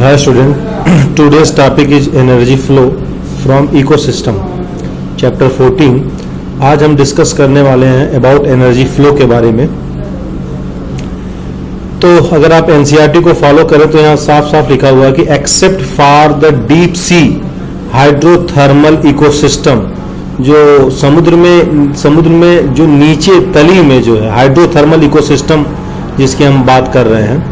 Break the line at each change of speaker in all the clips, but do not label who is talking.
Hi student, today's topic is energy flow from ecosystem, chapter 14. आज हम discuss करने वाले हैं अबाउट एनर्जी फ्लो के बारे में। तो अगर आप एनसीईआरटी को फॉलो करें तो यहाँ साफ साफ लिखा हुआ है कि except for the deep sea hydrothermal ecosystem, जो समुद्र में जो नीचे तली में जो है हाइड्रोथर्मल इकोसिस्टम जिसकी हम बात कर रहे हैं,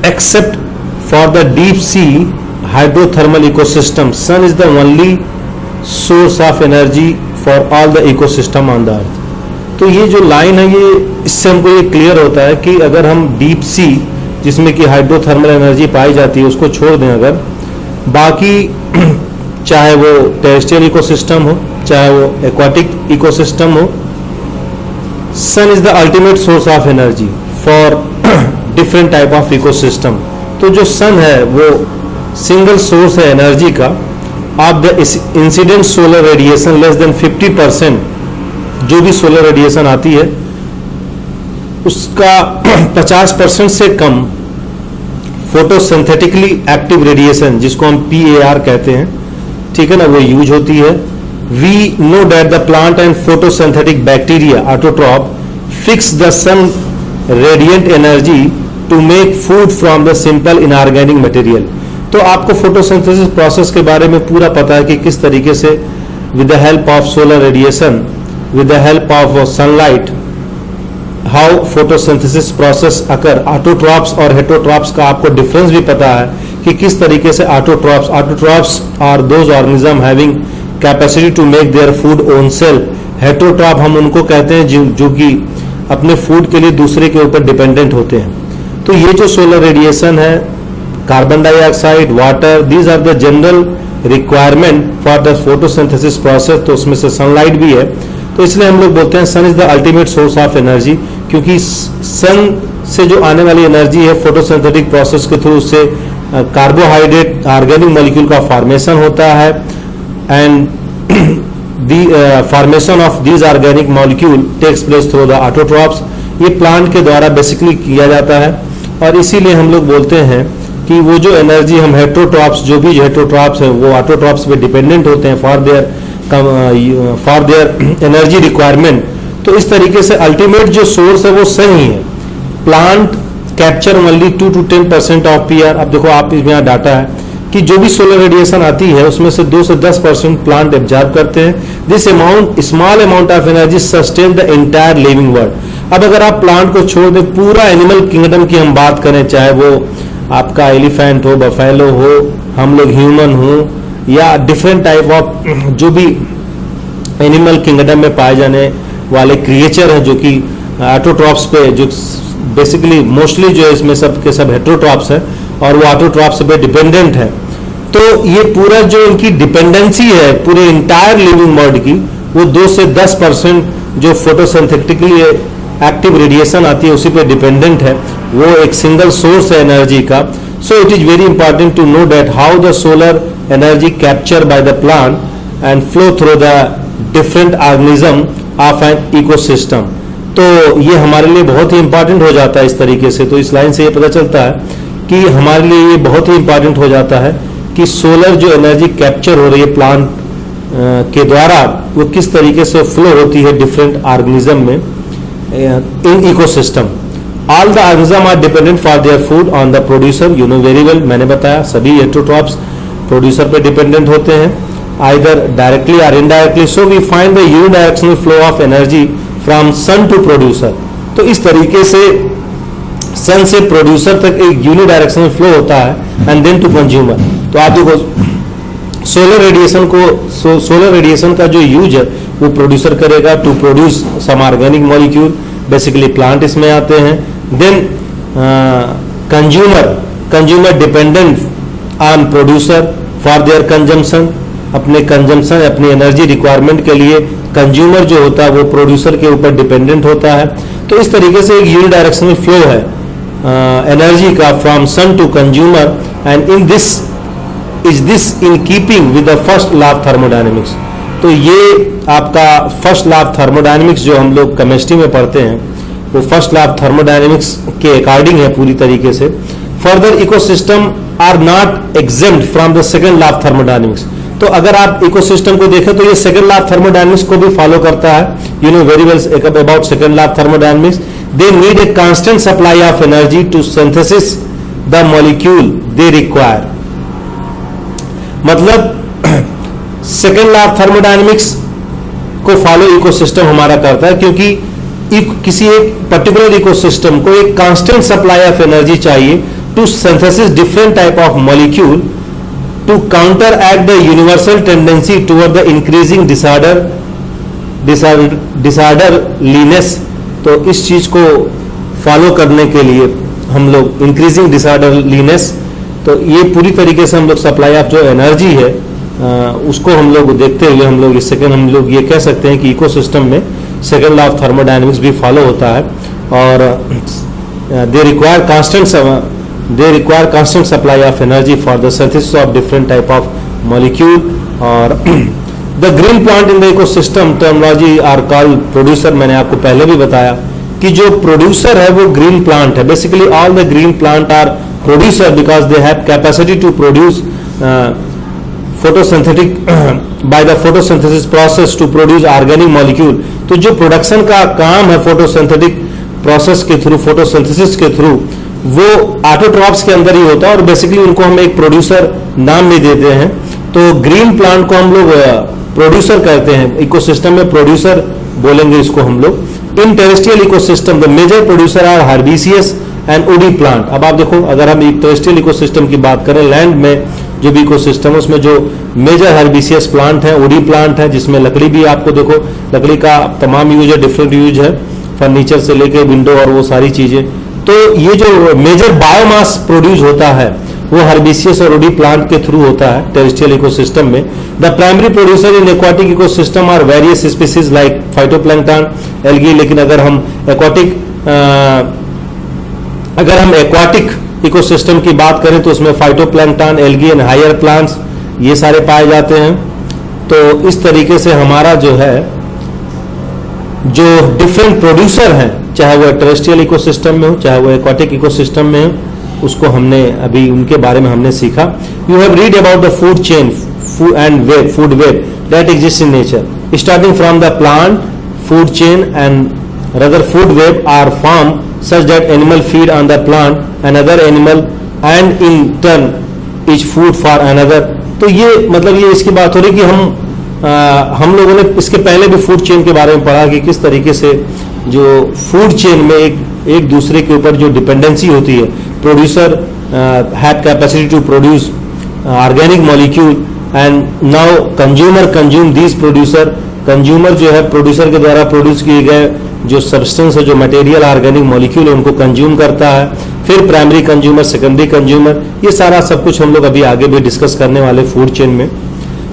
accept for the deep sea hydrothermal ecosystem, sun is the only source of energy for all the ecosystem on the earth. तो ये जो लाइन है, ये इससे हमको ये क्लियर होता है कि अगर हम डीप सी जिसमें कि हाइड्रोथर्मल एनर्जी पाई जाती है उसको छोड़ दें, अगर बाकी चाहे वो टेरेस्ट्रियल इकोसिस्टम हो चाहे वो एक्वाटिक इकोसिस्टम हो, sun is the ultimate source of energy for different type of ecosystem. तो जो सन है वो सिंगल सोर्स है एनर्जी का। Of the incident solar radiation less than 50%, जो भी सोलर रेडिएशन आती है उसका 50% से कम फोटोसिंथेटिकली एक्टिव रेडिएशन, जिसको हम PAR कहते हैं, ठीक है ना, वो यूज होती है। We know that the plant and photosynthetic bacteria autotroph fix the sun radiant energy to make food from the simple inorganic material. तो आपको फोटोसिंथेसिस प्रोसेस के बारे में पूरा पता है कि किस तरीके से with the help of solar radiation, with the help of sunlight, how photosynthesis process occur. Autotrophs और हेटरोट्रॉप्स का आपको डिफरेंस भी पता है कि किस तरीके से autotrophs are those organism having capacity to make their food own self. Heterotroph हम उनको कहते हैं जो कि अपने फूड के लिए दूसरे के ऊपर डिपेंडेंट होते हैं। तो ये जो सोलर रेडिएशन है, carbon dioxide, water, these are the general requirement for the photosynthesis process. तो उसमें से सनलाइट भी है, तो इसलिए हम लोग बोलते हैं sun is the ultimate source of energy, क्योंकि सन से जो आने वाली एनर्जी है फोटोसिंथेटिक प्रोसेस के थ्रू उससे कार्बोहाइड्रेट ऑर्गेनिक मॉलिक्यूल का फॉर्मेशन होता है, and the formation of these organic molecule takes place through the autotrophs. ये प्लांट के द्वारा बेसिकली किया जाता है, और इसीलिए हम लोग बोलते हैं कि वो जो एनर्जी हम हेटरोट्रॉप्स, जो भी हेटरोट्रॉप्स है वो ऑटोट्रॉप्स पे डिपेंडेंट होते हैं फॉर देयर एनर्जी रिक्वायरमेंट। तो इस तरीके से अल्टीमेट जो सोर्स है वो सन ही है। Plant capture only 2 to 10% of PR। अब देखो आप इसमें यहाँ डाटा है कि जो भी सोलर रेडिएशन आती है उसमें से 2 से 10% प्लांट एब्जॉर्ब करते हैं। This amount, small amount of energy sustain the entire living world. अब अगर आप प्लांट को छोड़ दें, पूरा एनिमल किंगडम की हम बात करें, चाहे वो आपका एलिफेंट हो, बफेलो हो, हम लोग ह्यूमन हो, या डिफरेंट टाइप ऑफ जो भी एनिमल किंगडम में पाए जाने वाले क्रिएचर हैं, जो कि ऑटोट्रॉप्स पे, जो बेसिकली मोस्टली जो है इसमें सब के सब हेटरोट्रॉप्स है और वो ऑटोट्रॉप्स पे डिपेंडेंट है। तो ये पूरा जो इनकी डिपेंडेंसी है पूरे इंटायर लिविंग वर्ल्ड की, वो 2 से 10% जो फोटोसिंथेटिकली एक्टिव रेडिएशन आती है उसी पे डिपेंडेंट है। वो एक सिंगल सोर्स है एनर्जी का। So it is very important to know that how the solar energy capture by the plant and flow through the different organism of an ecosystem. तो ये हमारे लिए बहुत ही इंपॉर्टेंट हो जाता है इस तरीके से। तो इस लाइन से ये पता चलता है कि हमारे लिए ये बहुत ही इंपॉर्टेंट हो जाता है कि सोलर जो एनर्जी कैप्चर हो रही है प्लांट के द्वारा, वो किस तरीके से फ्लो होती है डिफरेंट ऑर्गेनिज्म में in ecosystem. All the organisms are dependent for their food on the producer. You know very well, मैंने बताया सभी हेटरोट्रॉप्स प्रोड्यूसर पे डिपेंडेंट होते हैं, either directly or indirectly. So we find the unidirectional flow of energy from sun to producer. तो इस तरीके से सन से प्रोड्यूसर तक एक यूनिडायरेक्शनल फ्लो होता है एंड देन टू कंज्यूमर। तो आप देखो सोलर रेडिएशन का जो यूज है वो प्रोड्यूसर करेगा to produce some organic molecule, basically plant इसमें आते हैं। Then consumer dependent on producer for their consumption, अपनी एनर्जी रिक्वायरमेंट के लिए कंज्यूमर जो होता है वो प्रोड्यूसर के ऊपर डिपेंडेंट होता है। तो इस तरीके से एक यूनिडायरेक्शनल फ्लो है एनर्जी का from sun to consumer, and is this in keeping with the first law of thermodynamics. तो ये आपका फर्स्ट लॉ ऑफ थर्मोडायनेमिक्स जो हम लोग केमिस्ट्री में पढ़ते हैं, वो फर्स्ट लॉ ऑफ थर्मोडायनेमिक्स के अकॉर्डिंग है पूरी तरीके से। Further ecosystem are not exempt from the second law of thermodynamics. तो अगर आप इकोसिस्टम को देखें तो ये सेकंड लॉ ऑफ थर्मोडायनेमिक्स को भी फॉलो करता है। You know very well about second law of thermodynamics. They need a constant supply of energy to synthesis the molecule they require. मतलब सेकंड लॉ ऑफ थर्मोडायनेमिक्स को follow ecosystem हमारा करता है, क्योंकि किसी एक पर्टिकुलर इकोसिस्टम को एक कांस्टेंट सप्लाई ऑफ एनर्जी चाहिए to synthesis different type of molecule to counteract the universal tendency toward the increasing disorderliness. तो इस चीज को फॉलो करने के लिए हम लोग इंक्रीजिंग डिसऑर्डरलीनेस, तो ये पूरी तरीके से हम लोग सप्लाई ऑफ जो एनर्जी है उसको हम लोग देखते हुए हम लोग इस सेकंड हम लोग ये कह सकते हैं कि इकोसिस्टम में सेकंड लॉ ऑफ थर्मोडायनेमिक्स भी फॉलो होता है। और they require constant supply of energy for the synthesis of different type of molecule. और the green plant in the ecosystem terminology are called producer. मैंने आपको पहले भी बताया कि जो प्रोड्यूसर है वो ग्रीन प्लांट है। Basically all the green plant are producer because they have capacity to produce photosynthetic by the photosynthesis process to produce organic molecule। तो जो प्रोडक्शन का काम है फोटोसिंथेटिक प्रोसेस के थ्रू, फोटोसिंथेसिस के थ्रू, वो ऑटोट्रॉप्स के अंदर ही होता है और बेसिकली उनको हम एक प्रोड्यूसर नाम भी देते हैं। तो ग्रीन प्लांट को हम लोग प्रोड्यूसर कहते हैं, इकोसिस्टम में प्रोड्यूसर बोलेंगे इसको हम लोग। In terrestrial ecosystem the major producer are herbaceous and woody plant. अब आप देखो, अगर हम टेरेस्ट्रियल इकोसिस्टम की बात करें, लैंड में जो भी इकोसिस्टम है उसमें जो मेजर हर्बिसियस प्लांट है, वुडी प्लांट है, जिसमें लकड़ी भी आपको देखो, लकड़ी का तमाम यूज है, डिफरेंट यूज है, फर्नीचर से लेके विंडो और वो सारी चीजें। तो ये जो मेजर बायोमास प्रोड्यूस होता है वो हर्बिसियस और वुडी प्लांट के थ्रू होता है टेरेस्ट्रियल इकोसिस्टम में। The primary producer in aquatic ecosystem are various species like phytoplankton, algae. लेकिन अगर हम एक्वाटिक इकोसिस्टम की बात करें तो उसमें phytoplankton, algae and higher plants ये सारे पाए जाते हैं। तो इस तरीके से हमारा जो है जो डिफरेंट प्रोड्यूसर हैं, चाहे वो टेरेस्ट्रियल इकोसिस्टम में हो चाहे वो एक्वाटिक इकोसिस्टम में हो, उसको हमने अभी उनके बारे में हमने सीखा। You have read about the food chain and food web that exist in nature starting from the plant food chain and rather food web are formed such that animal feed on the plant another animal and in turn is food for another। तो ये मतलब ये इसकी बात हो रही कि हम लोगों ने इसके पहले भी फूड चेन के बारे में पढ़ा कि किस तरीके से जो फूड चेन में एक दूसरे के ऊपर जो डिपेंडेंसी होती है, producer have capacity to produce organic molecule and now consumer consume this producer. Consumer जो है प्रोड्यूसर के द्वारा प्रोड्यूस किए गए जो सब्सटेंस है, जो मटेरियल ऑर्गेनिक मॉलिक्यूल है, उनको कंज्यूम करता है। फिर प्राइमरी कंज्यूमर, सेकेंडरी कंज्यूमर, ये सारा सब कुछ हम लोग अभी आगे भी डिस्कस करने वाले फूड चेन में।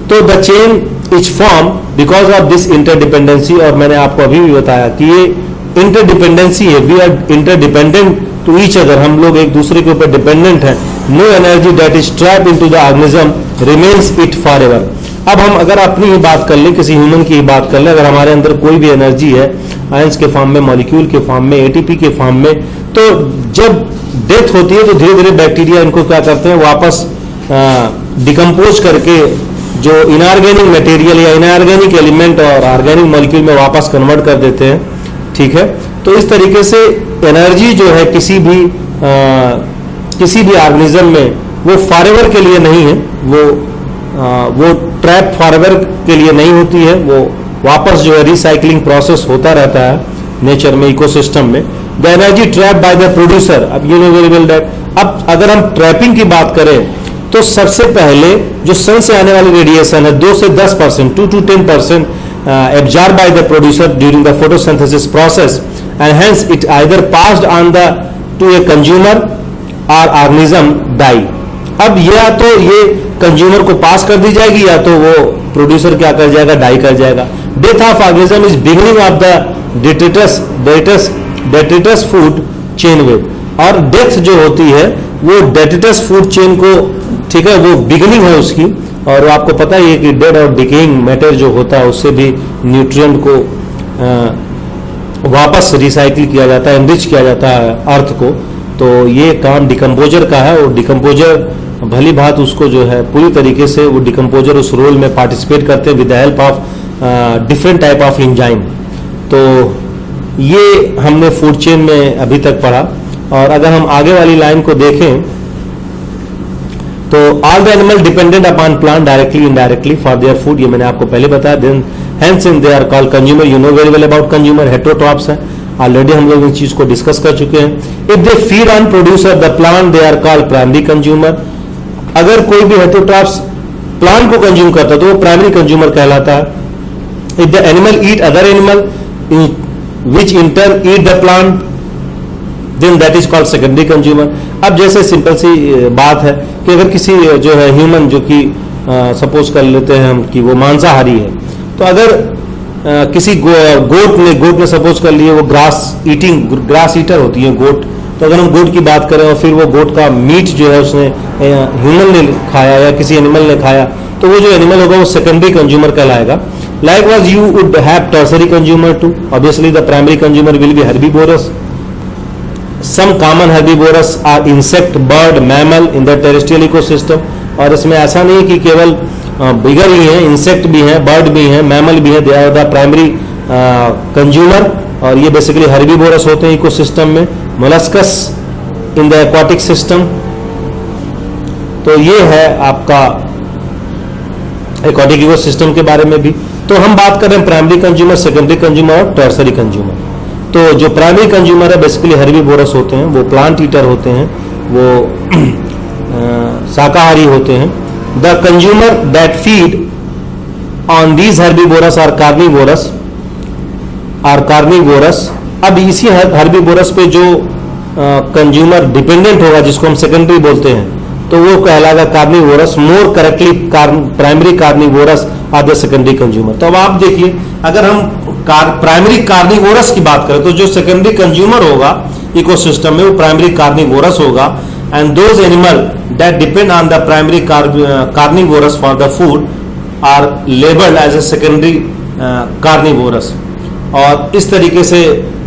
तो the chain is form because of this interdependency. और मैंने आपको अभी भी बताया कि ये इंटरडिपेंडेंसी है, we are interdependent to each other, हम लोग एक दूसरे के ऊपर डिपेंडेंट हैं। No energy that is trapped into the organism remains it forever. अब हम अगर अपनी ही बात कर लें, किसी ह्यूमन की ही बात कर लें, अगर हमारे अंदर कोई भी एनर्जी है आयंस के फॉर्म में, मॉलिक्यूल के फॉर्म में, एटीपी के फॉर्म में, तो जब डेथ होती है तो धीरे धीरे बैक्टीरिया इनको क्या करते हैं, वापस डिकम्पोज करके जो इनऑर्गेनिक मटेरियल या इनऑर्गेनिक एलिमेंट और ऑर्गेनिक मॉलिक्यूल में वापस कन्वर्ट कर देते हैं। ठीक है, तो इस तरीके से एनर्जी जो है किसी भी ऑर्गेनिज्म में वो फॉरएवर के लिए नहीं है, वो ट्रैप फॉरएवर के लिए नहीं होती है, वो वापस जो है रिसाइकलिंग प्रोसेस होता रहता है नेचर में, इकोसिस्टम में। The energy trap by the producer. अब you know very well that अब अगर हम ट्रैपिंग की बात करें तो सबसे पहले जो सन से आने वाली रेडिएशन है 2 से 10%, 2 to 10% absorbed by the producer during the photosynthesis process and hence it either passed on to a consumer or organism die। अब या तो ये कंज्यूमर को पास कर दी जाएगी या तो वो प्रोड्यूसर क्या कर जाएगा, डाई कर जाएगा। Death of organism is beginning of the detritus food chain web. और डेथ जो होती है वो डेट्रिटस फूड चेन को, ठीक है, वो बिगिनिंग है उसकी। और आपको पता ही है कि डेड और डिकेइंग मैटर जो होता है उससे भी न्यूट्रिएंट को वापस रिसाइकिल किया जाता है, एनरिच किया जाता है अर्थ को। तो ये काम डिकम्पोजर का है, और डिकम्पोजर भली बात उसको जो है पूरी तरीके से वो डिकम्पोजर उस रोल में पार्टिसिपेट करते हैं with the help of different type of enzyme. तो ये हमने फूड चेन में अभी तक पढ़ा। और अगर हम आगे वाली लाइन को देखें तो all the animal dependent upon plant directly indirectly for their food, ये मैंने आपको पहले बताया। Then hence in they are called consumer, you know very well about consumer, heterotrophs है, ऑलरेडी हम लोग इस चीज को डिस्कस कर चुके हैं। If they feed on produce of the plant they are called primary consumer. अगर कोई भी हेटेरोट्रॉप्स प्लांट को कंज्यूम करता है तो वो प्राइमरी कंज्यूमर कहलाता है। If the animal eat other animal which in turn eat the plant then that is called secondary consumer. अब जैसे सिंपल सी बात है कि अगर किसी जो है ह्यूमन जो कि सपोज कर लेते हैं हम कि वो मांसाहारी है, तो अगर किसी गोट ने सपोज कर लिए वो ग्रास ईटर होती है गोट, तो अगर हम गोट की बात करें और फिर वो गोट का मीट जो है उसने ह्यूमन ने खाया या किसी एनिमल ने खाया, तो वो जो एनिमल होगा वो सेकेंडरी कंज्यूमर कहलाएगा। Likewise, you would have tertiary consumer too. Obviously, the primary consumer will be herbivorous. Some common herbivorous are insect, bird, mammal in the terrestrial ecosystem. और इसमें ऐसा नहीं है कि केवल बिगर ही है, इंसेक्ट भी हैं, बर्ड भी हैं, मैमल भी हैं, they are the primary consumer. और ये बेसिकली हर्बीवोरस होते हैं इकोसिस्टम में। Molluscs in the aquatic system. तो ये है आपका एक्वाटिक इकोसिस्टम के बारे में भी। तो हम बात कर रहे हैं प्राइमरी कंज्यूमर, सेकेंडरी कंज्यूमर और टर्सरी कंज्यूमर। तो जो प्राइमरी कंज्यूमर है बेसिकली हर्बीवोरस होते हैं, वो प्लांट ईटर होते हैं, वो शाकाहारी होते हैं। The consumer that feed on these herbivorous are carnivorous. अब इसी हर्बीवोरस पे जो कंज्यूमर डिपेंडेंट होगा, जिसको हम सेकेंडरी बोलते हैं, तो वो कहलाएगा carnivorous. More correctly primary carnivorous are the secondary consumer. तो अब आप देखिए, अगर हम प्राइमरी कार्निवोरस की बात करें तो जो सेकेंडरी कंज्यूमर होगा इकोसिस्टम में वो प्राइमरी कार्निवोरस होगा। And those animal that depend on the primary carnivorous for the food are labelled as a secondary carnivorous. और इस तरीके से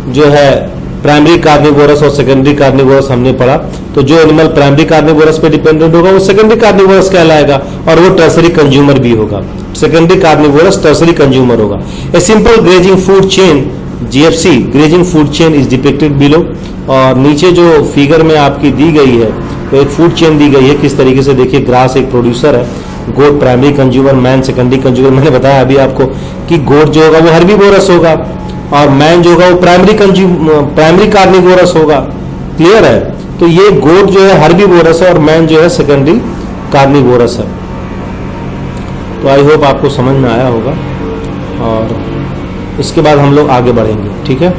जो है प्राइमरी कार्निवोरस और सेकेंडरी कार्निवोरस हमने पढ़ा। तो जो एनिमल प्राइमरी कार्निवोरस पे डिपेंडेंट होगा वो सेकेंडरी कार्निवोरस कहलाएगा, और वो टर्सरी कंज्यूमर भी होगा। सेकेंडरी कार्निवोरस टर्सरी कंज्यूमर होगा। A simple grazing food chain GFC grazing food chain is depicted below. और नीचे जो फिगर में आपकी दी गई है तो एक फूड चेन दी गई है किस तरीके से। देखिए, ग्रास एक प्रोड्यूसर है, goat primary consumer, man secondary consumer. मैंने बताया अभी आपको कि गोट जो होगा वो हर्बीवोरस होगा और मैन जो होगा वो प्राइमरी कार्निवोरस होगा। क्लियर है? तो ये गोट जो है हर्बीवोरस है और मैन जो है सेकेंडरी कार्निवोरस है। तो आई होप आपको समझ में आया होगा, और इसके बाद हम लोग आगे बढ़ेंगे। ठीक है।